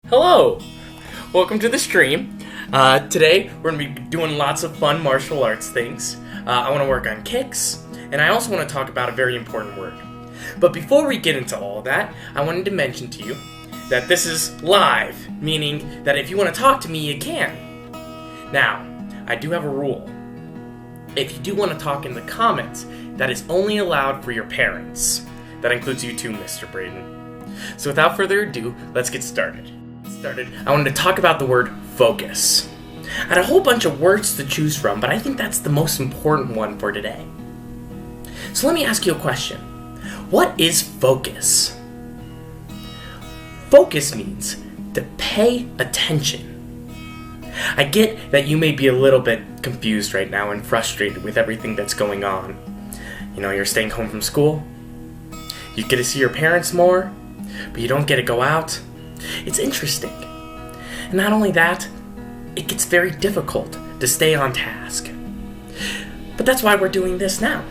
Hello! Welcome to the stream. Today we're going to be doing lots of fun martial arts things. I want to work on kicks, and I also want to talk about a very important word. But before we get into all of that, I wanted to mention to you that this is live, meaning that if you want to talk to me, you can. Now, I do have a rule. If you do want to talk in the comments, that is only allowed for your parents. That includes you too, Mr. Braden. So without further ado, let's get started. I wanted to talk about the word focus. I had a whole bunch of words to choose from, but I think that's the most important one for today. So let me ask you a question. What is focus? Focus means to pay attention. I get that you may be a little bit confused right now and frustrated with everything that's going on. You know, you're staying home from school. You get to see your parents more, but you don't get to go out. It's interesting. And not only that, it gets very difficult to stay on task. But that's why we're doing this now.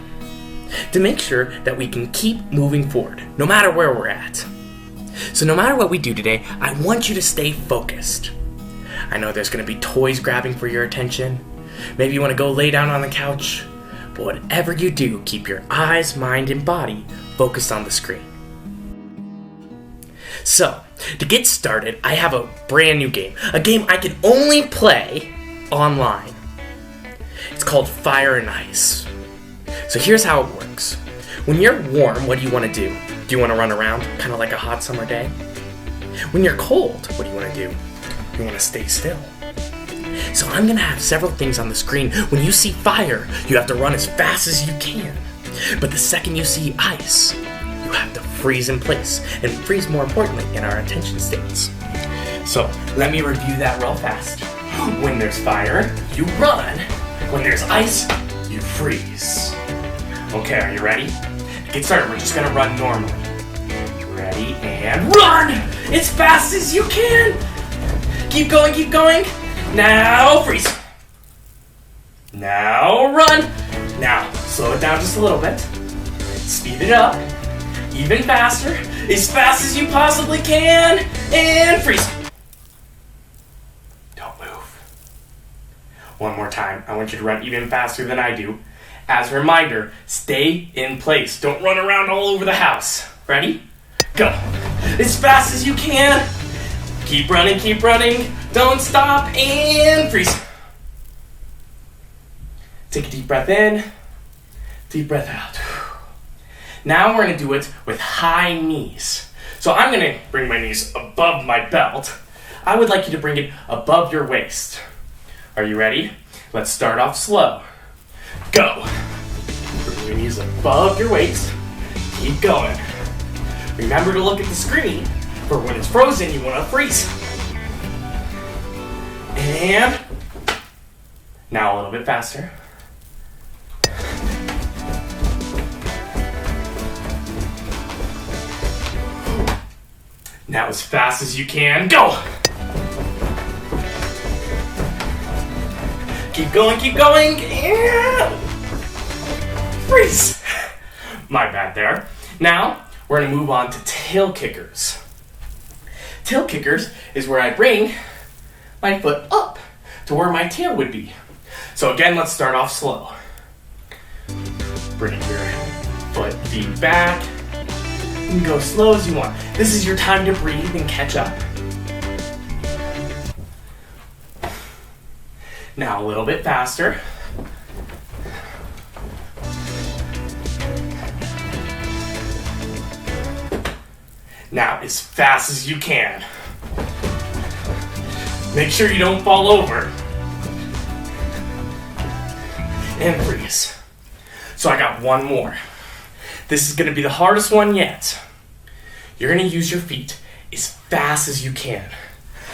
To make sure that we can keep moving forward, no matter where we're at. So no matter what we do today, I want you to stay focused. I know there's going to be toys grabbing for your attention. Maybe you want to go lay down on the couch. But whatever you do, keep your eyes, mind, and body focused on the screen. So, to get started, I have a brand new game. A game I can only play online. It's called Fire and Ice. So here's how it works. When you're warm, what do you want to do? Do you want to run around, kind of like a hot summer day? When you're cold, what do you want to do? You want to stay still. So I'm going to have several things on the screen. When you see fire, you have to run as fast as you can. But the second you see ice, you have to freeze in place, and freeze more importantly in our attention states. So let me review that real fast. When there's fire, you run. When there's ice, you freeze. Okay, are you ready? To get started, we're just gonna run normally. Ready, and run! As fast as you can! Keep going, keep going! Now freeze! Now run! Now, slow it down just a little bit. Speed it up. Even faster, as fast as you possibly can, and freeze. Don't move. One more time, I want you to run even faster than I do. As a reminder, stay in place. Don't run around all over the house. Ready? Go. As fast as you can. Keep running. Don't stop, and freeze. Take a deep breath in, deep breath out. Now we're going to do it with high knees. So I'm going to bring my knees above my belt. I would like you to bring it above your waist. Are you ready? Let's start off slow. Go. Bring your knees above your waist. Keep going. Remember to look at the screen, for when it's frozen, you want to freeze. And now a little bit faster. Now as fast as you can, go! Keep going, and freeze! My bad there. Now, we're gonna move on to tail kickers. Tail kickers is where I bring my foot up to where my tail would be. So again, let's start off slow. Bring your feet back. You can go slow as you want. This is your time to breathe and catch up. Now a little bit faster. Now as fast as you can. Make sure you don't fall over. And freeze. So I got one more. This is going to be the hardest one yet. You're going to use your feet as fast as you can.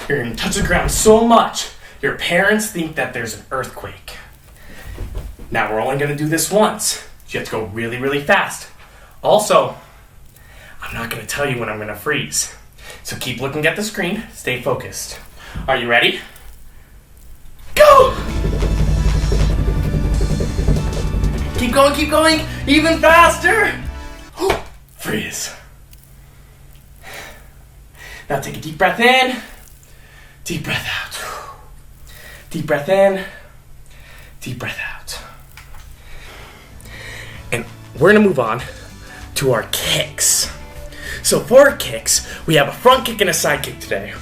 You're going to touch the ground so much, your parents think that there's an earthquake. Now we're only going to do this once. You have to go really, really fast. Also, I'm not going to tell you when I'm going to freeze. So keep looking at the screen. Stay focused. Are you ready? Go! Keep going, even faster! Freeze. Now take a deep breath in, Deep breath out. Deep breath in. Deep breath out. And we're going to move on to our kicks. So for our kicks, we have a front kick and a side kick today.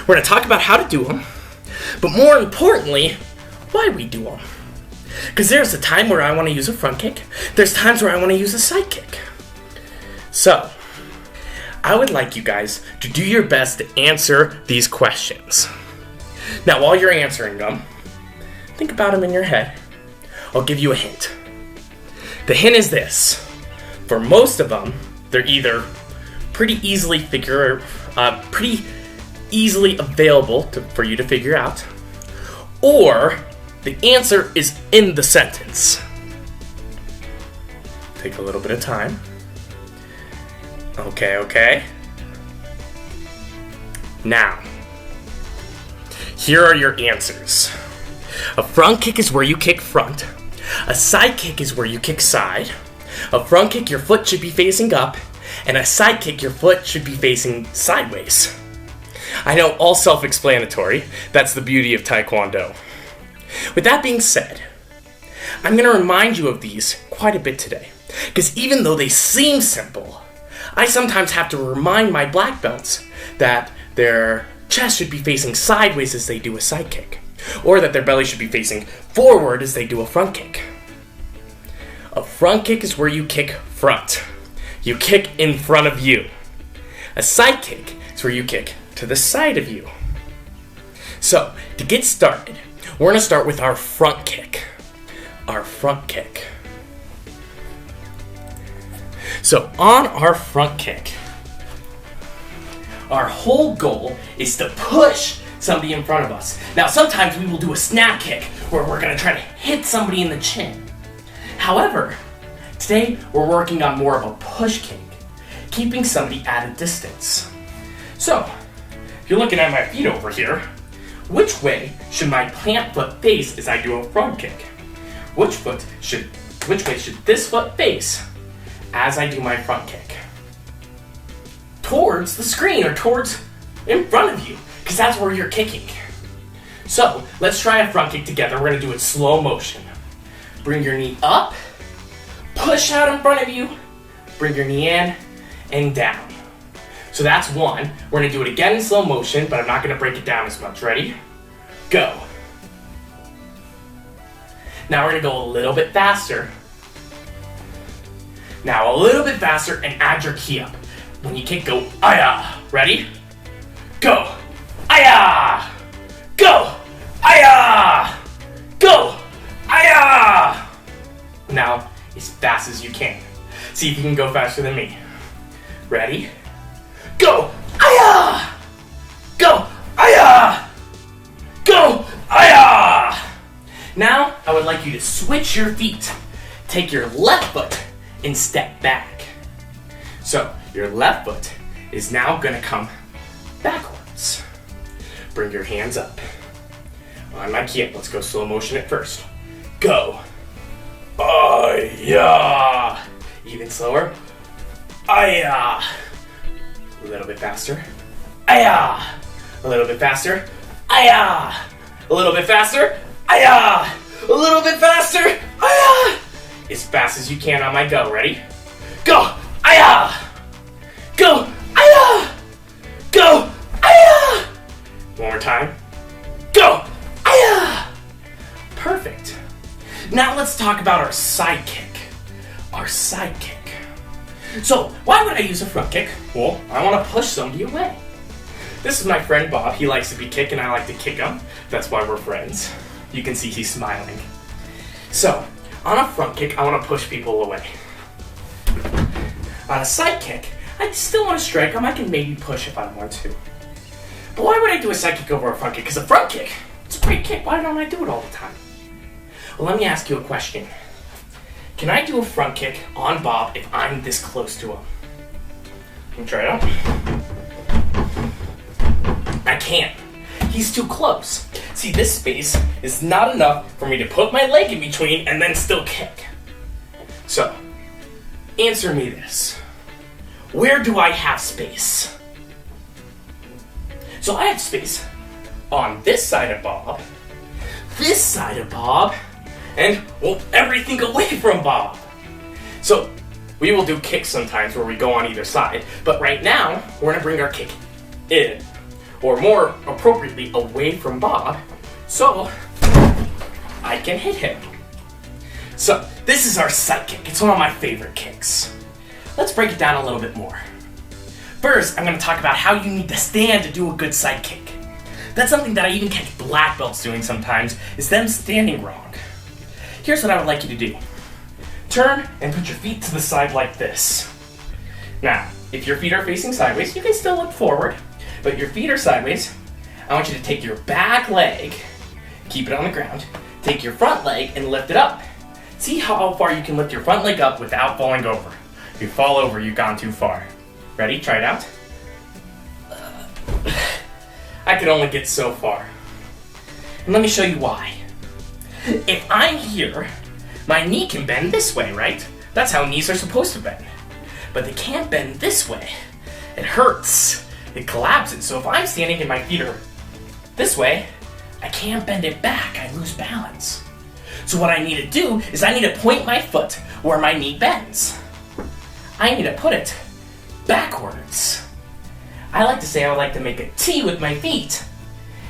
We're going to talk about how to do them, but more importantly, why we do them. Because there's a time where I want to use a front kick. There's times where I want to use a side kick. So, I would like you guys to do your best to answer these questions. Now, while you're answering them, think about them in your head. I'll give you a hint. The hint is this. For most of them, they're either pretty easily available for you to figure out, or the answer is in the sentence. Take a little bit of time. Okay. Now, here are your answers. A front kick is where you kick front. A side kick is where you kick side. A front kick, your foot should be facing up. And a side kick, your foot should be facing sideways. I know, all self-explanatory. That's the beauty of Taekwondo. With that being said, I'm going to remind you of these quite a bit today. Because even though they seem simple, I sometimes have to remind my black belts that their chest should be facing sideways as they do a side kick, or that their belly should be facing forward as they do a front kick. A front kick is where you kick front. You kick in front of you. A side kick is where you kick to the side of you. So, to get started, we're going to start with our front kick. Our front kick. So, on our front kick, our whole goal is to push somebody in front of us. Now, sometimes we will do a snap kick where we're going to try to hit somebody in the chin. However, today we're working on more of a push kick, keeping somebody at a distance. So, if you're looking at my feet over here, which way should my plant foot face as I do a front kick? Which way should this foot face as I do my front kick? Towards the screen or towards in front of you, because that's where you're kicking. So, let's try a front kick together. We're going to do it slow motion. Bring your knee up, push out in front of you, bring your knee in, and down. So that's one. We're going to do it again in slow motion, but I'm not going to break it down as much. Ready? Go. Now we're going to go a little bit faster. Now a little bit faster and add your key up. When you kick, go, aya. Ready? Go. Aya. Go. Aya. Go. Aya. Now, as fast as you can. See if you can go faster than me. Ready? Go. Aya. Go. Aya. Go. Aya. Now, I would like you to switch your feet. Take your left foot and step back. So, your left foot is now going to come backwards. Bring your hands up. On my key up, let's go slow motion at first. Go. Aya. Even slower. Aya. A little bit faster. Aya. A little bit faster. Aya. A little bit faster. Aya. A little bit faster. Aya. As fast as you can on my go. Ready? Go. Aya. Go. Aya. Go. Aya. One more time. Go. Aya. Perfect. Now let's talk about our side kick. Our side kick. So, why would I use a front kick? Well, I want to push somebody away. This is my friend Bob. He likes to be kicked and I like to kick him. That's why we're friends. You can see he's smiling. So, on a front kick, I want to push people away. On a side kick, I still want to strike them. I can maybe push if I want to. But why would I do a side kick over a front kick? Because a front kick, it's a great kick. Why don't I do it all the time? Well, let me ask you a question. Can I do a front kick on Bob if I'm this close to him? Let me try it out. I can't. He's too close. See, this space is not enough for me to put my leg in between and then still kick. So, answer me this. Where do I have space? So I have space on this side of Bob, this side of Bob, and, well, everything away from Bob. So, we will do kicks sometimes where we go on either side, but right now, we're gonna bring our kick in, or more appropriately, away from Bob, so I can hit him. So, this is our side kick. It's one of my favorite kicks. Let's break it down a little bit more. First, I'm gonna talk about how you need to stand to do a good side kick. That's something that I even catch black belts doing sometimes, is them standing wrong. Here's what I would like you to do. Turn and put your feet to the side like this. Now, if your feet are facing sideways, you can still look forward, but your feet are sideways. I want you to take your back leg, keep it on the ground, take your front leg and lift it up. See how far you can lift your front leg up without falling over. If you fall over, you've gone too far. Ready? Try it out. I can only get so far. And let me show you why. If I'm here, my knee can bend this way, right? That's how knees are supposed to bend. But they can't bend this way. It hurts. It collapses. So if I'm standing and my feet are this way, I can't bend it back. I lose balance. So what I need to do is I need to point my foot where my knee bends. I need to put it backwards. I like to say I would like to make a T with my feet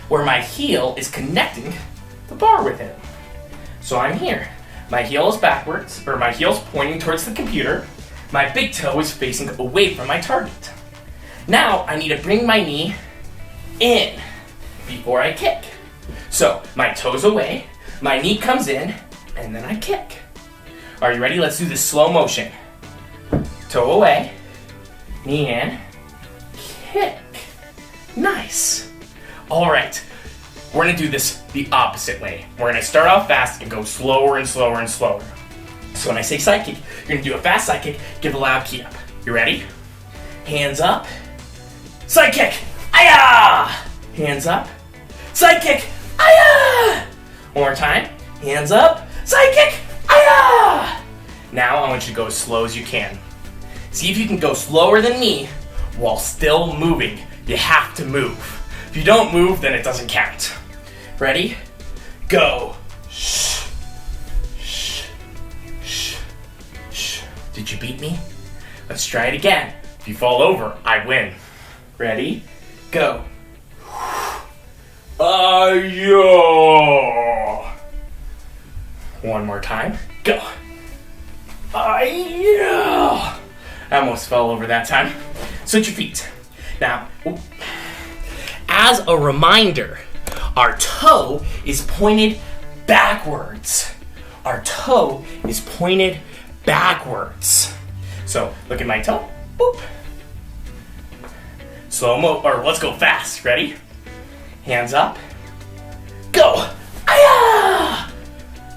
where my heel is connecting the bar with it. So I'm here. My heel is backwards, or my heel's pointing towards the computer. My big toe is facing away from my target. Now I need to bring my knee in before I kick. So my toe's away, my knee comes in, and then I kick. Are you ready? Let's do this slow motion. Toe away, knee in, kick. Nice. All right, we're gonna do this the opposite way. We're gonna start off fast and go slower and slower and slower. So when I say side kick, you're gonna do a fast side kick, give a loud key up. You ready? Hands up, side kick, ayah! Hands up, side kick, ayah! One more time, hands up, side kick, ayah! Now I want you to go as slow as you can. See if you can go slower than me while still moving. You have to move. If you don't move, then it doesn't count. Ready? Go. Shh. Shh. Shh. Shh. Did you beat me? Let's try it again. If you fall over, I win. Ready? Go. Yeah. One more time. Go. Yeah. I almost fell over that time. Switch your feet. Now, as a reminder, our toe is pointed backwards. Our toe is pointed backwards. So, look at my toe. Boop. Let's go fast. Ready? Hands up. Go. Ayah!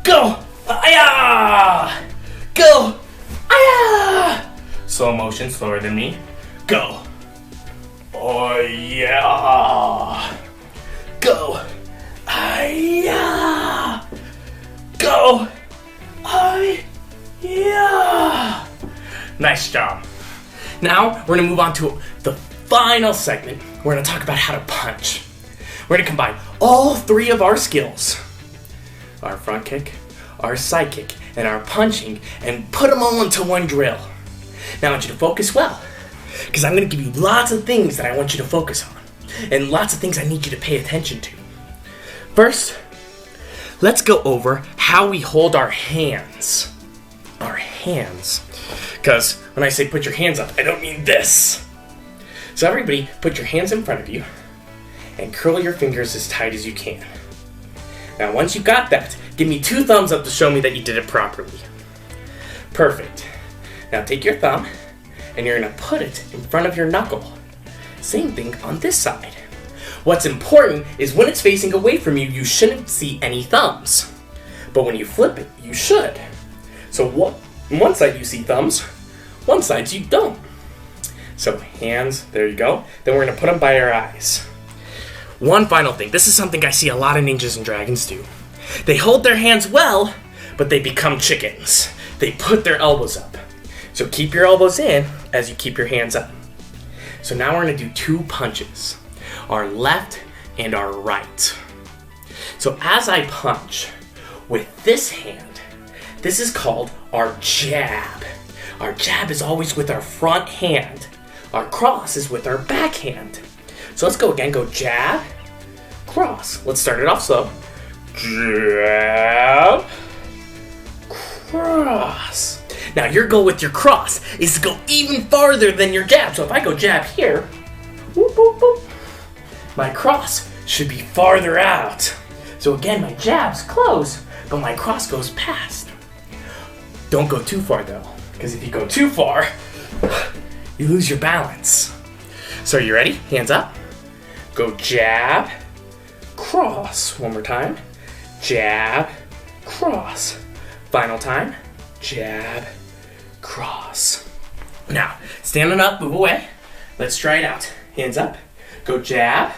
Go. Ayah! Go. Ayah! Slow motion, slower than me. Go. Oh yeah. Go. Yeah. Go. Yeah. Nice job. Now we're gonna move on to the final segment. We're gonna talk about how to punch. We're gonna combine all three of our skills. Our front kick, our side kick, and our punching, and put them all into one drill. Now I want you to focus well, because I'm going to give you lots of things that I want you to focus on, and lots of things I need you to pay attention to. First, let's go over how we hold our hands. Our hands. Because when I say put your hands up, I don't mean this. So everybody, put your hands in front of you, and curl your fingers as tight as you can. Now once you got that, give me 2 thumbs up to show me that you did it properly. Perfect. Now take your thumb, and you're going to put it in front of your knuckle. Same thing on this side. What's important is when it's facing away from you, you shouldn't see any thumbs. But when you flip it, you should. So on one side you see thumbs, one side you don't. So hands, there you go. Then we're going to put them by our eyes. One final thing. This is something I see a lot of ninjas and dragons do. They hold their hands well, but they become chickens. They put their elbows up. So keep your elbows in as you keep your hands up. So now we're going to do 2 punches. Our left and our right. So as I punch with this hand, this is called our jab. Our jab is always with our front hand. Our cross is with our back hand. So let's go again. Go jab, cross. Let's start it off slow. Jab, cross. Now your goal with your cross is to go even farther than your jab. So if I go jab here, whoop, whoop, whoop, my cross should be farther out. So again, my jab's close, but my cross goes past. Don't go too far though, because if you go too far, you lose your balance. So are you ready? Hands up. Go jab, cross. One more time. Jab, cross. Final time. Jab, cross. Now, standing up, move away. Let's try it out. Hands up. Go jab,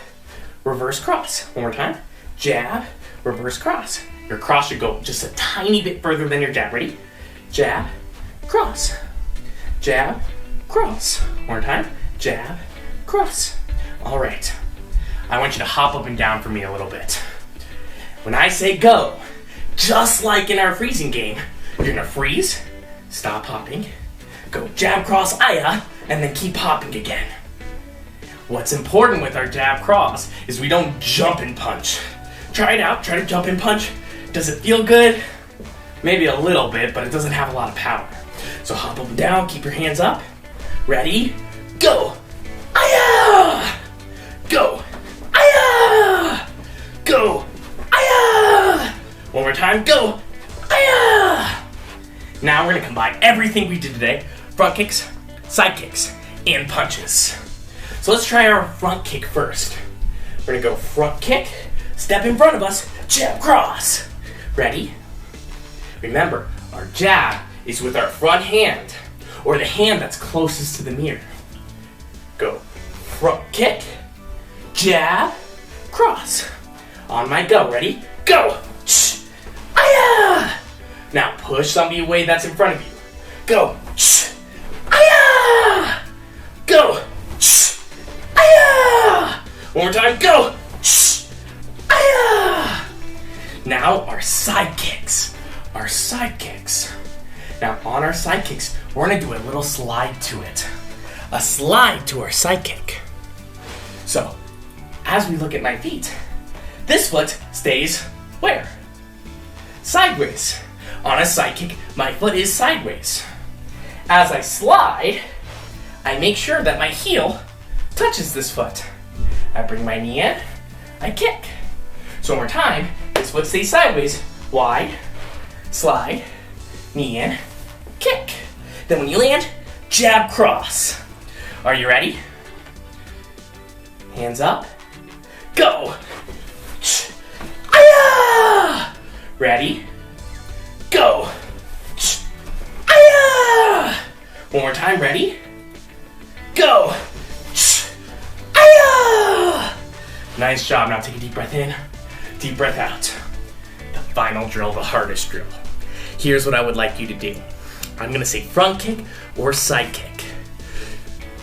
reverse cross. One more time. Jab, reverse cross. Your cross should go just a tiny bit further than your jab. Ready? Jab, cross. Jab, cross. One more time. Jab, cross. All right. I want you to hop up and down for me a little bit. When I say go, just like in our freezing game, you're gonna freeze, stop hopping, go jab, cross, aya, and then keep hopping again. What's important with our jab cross is we don't jump and punch. Try it out, try to jump and punch. Does it feel good? Maybe a little bit, but it doesn't have a lot of power. So hop up and down, keep your hands up. Ready? Go! Aya! Go! Aya! Go! Aya! One more time, go! Aya! Now we're gonna combine everything we did today, front kicks, side kicks, and punches. So let's try our front kick first. We're gonna go front kick, step in front of us, jab, cross. Ready? Remember, our jab is with our front hand, or the hand that's closest to the mirror. Go front kick, jab, cross. On my go, ready? Go! Aya! Now push somebody away that's in front of you. Go! Aya! Go! Aya! One more time, go! Aya! Now our side kicks. Our side kicks. Now on our side kicks, we're gonna do a little slide to it. A slide to our side kick. So, as we look at my feet, this foot stays where? Sideways. On a side kick, my foot is sideways. As I slide, I make sure that my heel touches this foot. I bring my knee in, I kick. So one more time, this foot stays sideways, wide, slide, knee in, kick. Then when you land, jab, cross. Are you ready? Hands up, go. Aya! Ready? Go. Aya! One more time, ready? Go. Aya! Nice job. Now take a deep breath in, deep breath out. The final drill, the hardest drill. Here's what I would like you to do. I'm gonna say front kick or side kick.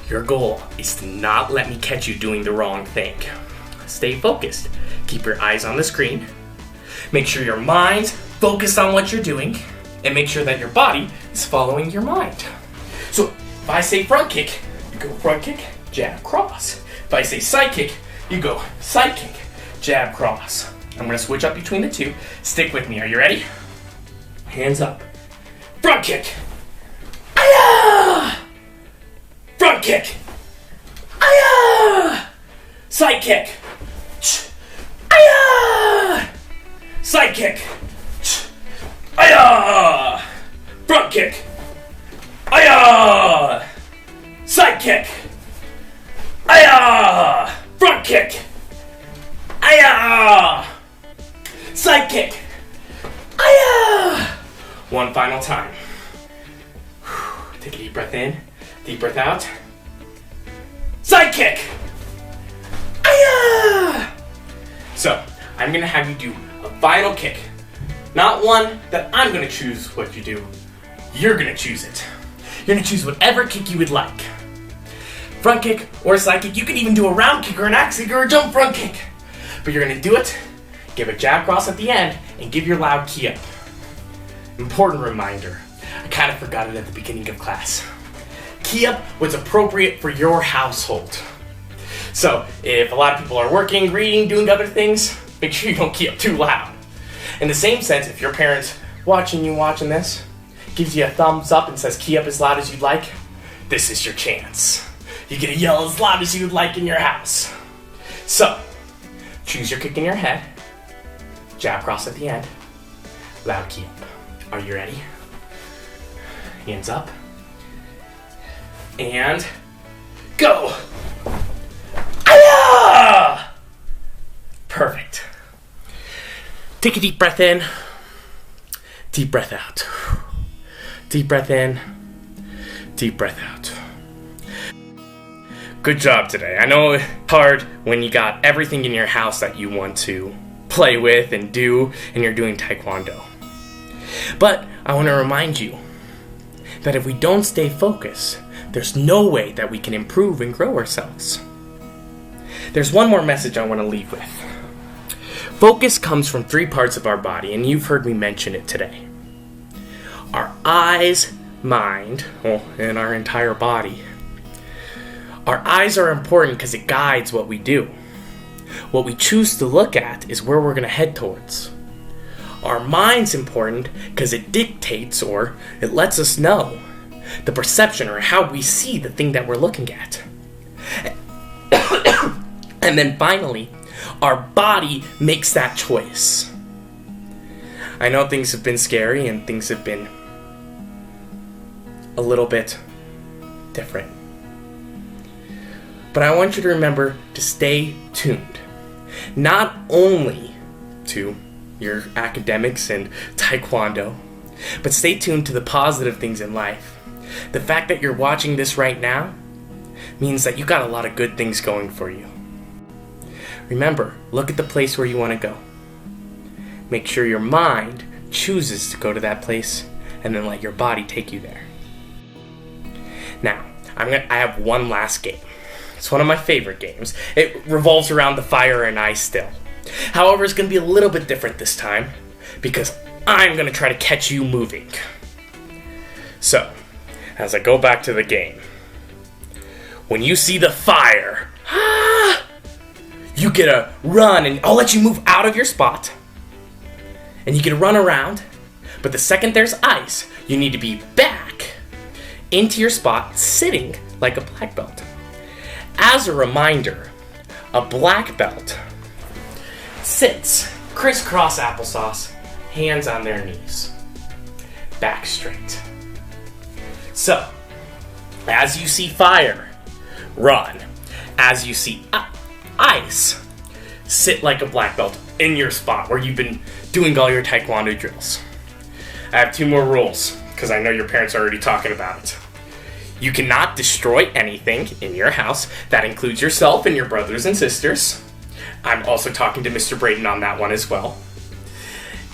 Your goal is to not let me catch you doing the wrong thing. Stay focused. Keep your eyes on the screen. Make sure your mind's focused on what you're doing, and make sure that your body is following your mind. So if I say front kick, you go front kick, jab, cross. If I say side kick, you go side kick, jab, cross. I'm gonna switch up between the two. Stick with me. Are you ready? Hands up. Front kick. Aya! Front kick. Aya! Side kick. Aya! Side kick. Aya! Front kick. Aya! Side kick. Aya! Front kick. Aya! Side kick. Aya! One final time. Take a deep breath in, deep breath out. Side kick. Aya! So, I'm gonna have you do a final kick. Not one that I'm gonna choose what you do. You're gonna choose it. You're gonna choose whatever kick you would like. Front kick or side kick. You could even do a round kick or an axe kick or a jump front kick. But you're gonna do it, give a jab cross at the end, and give your loud key up. Important reminder, I kind of forgot it at the beginning of class. Key up what's appropriate for your household. So, if a lot of people are working, reading, doing other things, make sure you don't key up too loud. In the same sense, if your parents watching this, gives you a thumbs up and says key up as loud as you'd like, this is your chance. You get to yell as loud as you'd like in your house. So, choose your kick in your head, jab cross at the end, loud key up. Are you ready? Hands up. And go! Aya! Perfect. Take a deep breath in, deep breath out. Deep breath in, deep breath out. Good job today. I know it's hard when you got everything in your house that you want to play with and do, and you're doing Taekwondo. But I want to remind you that if we don't stay focused, there's no way that we can improve and grow ourselves. There's one more message I want to leave with. Focus comes from 3 parts of our body, and you've heard me mention it today. Our eyes, mind, and our entire body. Our eyes are important because it guides what we do. What we choose to look at is where we're going to head towards. Our mind's important because it dictates, or it lets us know, the perception or how we see the thing that we're looking at. And then finally, our body makes that choice. I know things have been scary and things have been a little bit different. But I want you to remember to stay tuned. Not only to your academics and Taekwondo, but stay tuned to the positive things in life. The fact that you're watching this right now means that you got a lot of good things going for you. Remember, look at the place where you want to go. Make sure your mind chooses to go to that place, and then let your body take you there. Now, I have one last game. It's one of my favorite games. It revolves around the fire and ice still. However, it's going to be a little bit different this time, because I'm going to try to catch you moving. So, as I go back to the game, when you see the fire, you get to run, and I'll let you move out of your spot, and you get to run around, but the second there's ice, you need to be back into your spot, sitting like a black belt. As a reminder, a black belt sits crisscross applesauce, hands on their knees, back straight. So, as you see fire, run. As you see ice, sit like a black belt in your spot where you've been doing all your Taekwondo drills. I have 2 more rules, because I know your parents are already talking about it. You cannot destroy anything in your house. That includes yourself and your brothers and sisters. I'm also talking to Mr. Braden on that one as well.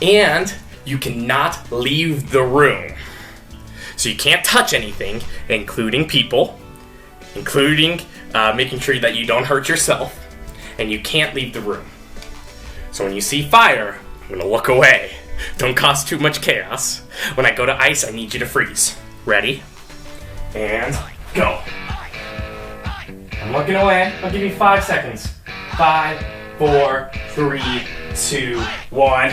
And you cannot leave the room. So you can't touch anything, including people, including making sure that you don't hurt yourself, and you can't leave the room. So when you see fire, I'm going to look away. Don't cause too much chaos. When I go to ice, I need you to freeze. Ready? And go. I'm looking away. I'll give you 5 seconds. 5, 4, 3, 2, 1.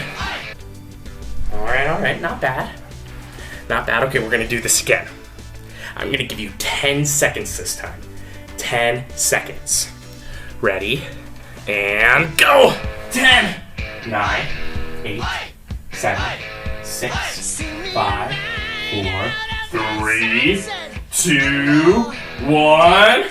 Alright, not bad. Not bad. Okay, we're going to do this again. I'm going to give you 10 seconds this time. 10 seconds. Ready? And go! 10, 9, 8, 7, 6, 5, 4, 3, 2, 1.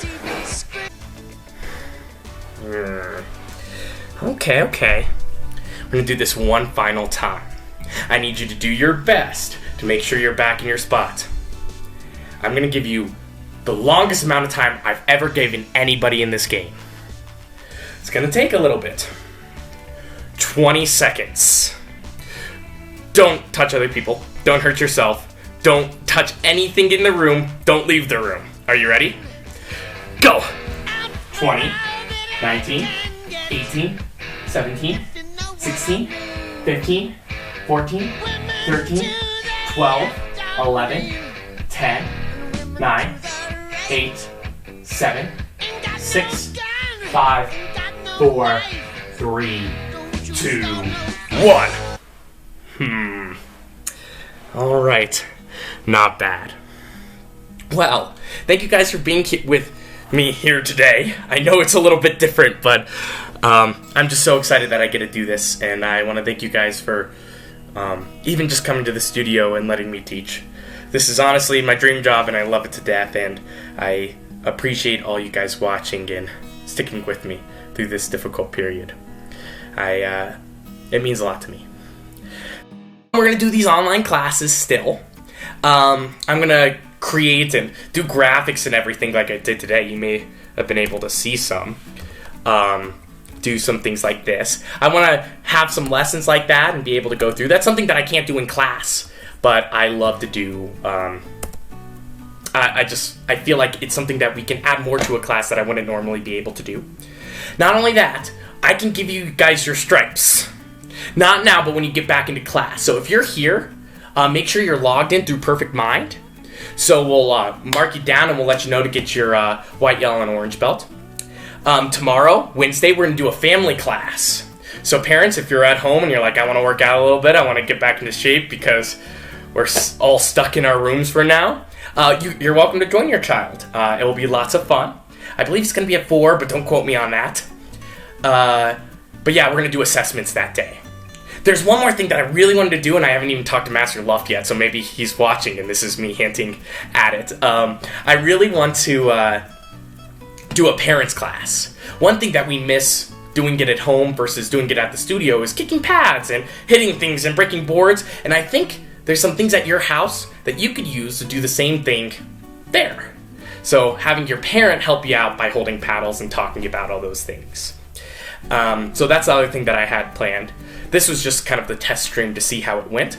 Okay. We're going to do this one final time. I need you to do your best to make sure you're back in your spot. I'm going to give you the longest amount of time I've ever given anybody in this game. It's going to take a little bit. 20 seconds. Don't touch other people. Don't hurt yourself. Don't touch anything in the room. Don't leave the room. Are you ready? Go! 20, 19, 18, 17, 16, 15, 14, 13, 12, 11, 10, 9, 8, 7, 6, 5, 4, 3, 2, 1. Alright. Not bad. Well, thank you guys for being with me here today. I know it's a little bit different, but I'm just so excited that I get to do this, and I want to thank you guys for even just coming to the studio and letting me teach. This is honestly my dream job, and I love it to death, and I appreciate all you guys watching and sticking with me through this difficult period. It means a lot to me. We're going to do these online classes still. I'm going to create and do graphics and everything like I did today. You may have been able to see some. Do some things like this. I want to have some lessons like that and be able to go through. That's something that I can't do in class, but I love to do. I feel like it's something that we can add more to a class that I wouldn't normally be able to do. Not only that, I can give you guys your stripes. Not now, but when you get back into class. So if you're here, make sure you're logged in through Perfect Mind. So we'll mark you down and we'll let you know to get your white, yellow, and orange belt. Tomorrow, Wednesday, we're going to do a family class. So parents, if you're at home and you're like, I want to work out a little bit, I want to get back into shape because we're all stuck in our rooms for now, you're welcome to join your child. It will be lots of fun. I believe it's going to be at 4, but don't quote me on that. But yeah, we're going to do assessments that day. There's one more thing that I really wanted to do, and I haven't even talked to Master Luft yet, so maybe he's watching, and this is me hinting at it. I really want to do a parents class. One thing that we miss doing it at home versus doing it at the studio is kicking pads and hitting things and breaking boards, and I think there's some things at your house that you could use to do the same thing there. So having your parent help you out by holding paddles and talking about all those things. So that's the other thing that I had planned. This was just kind of the test stream to see how it went.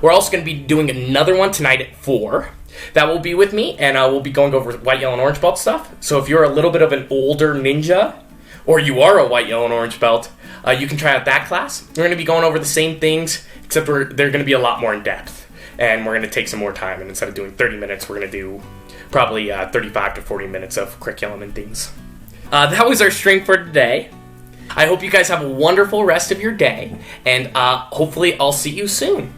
We're also going to be doing another one tonight at 4. That will be with me, and we'll be going over white, yellow, and orange belt stuff. So if you're a little bit of an older ninja, or you are a white, yellow, and orange belt, you can try out that class. We're going to be going over the same things, except they're going to be a lot more in depth. And we're going to take some more time, and instead of doing 30 minutes, we're going to do probably 35 to 40 minutes of curriculum and things. That was our stream for today. I hope you guys have a wonderful rest of your day, and hopefully I'll see you soon.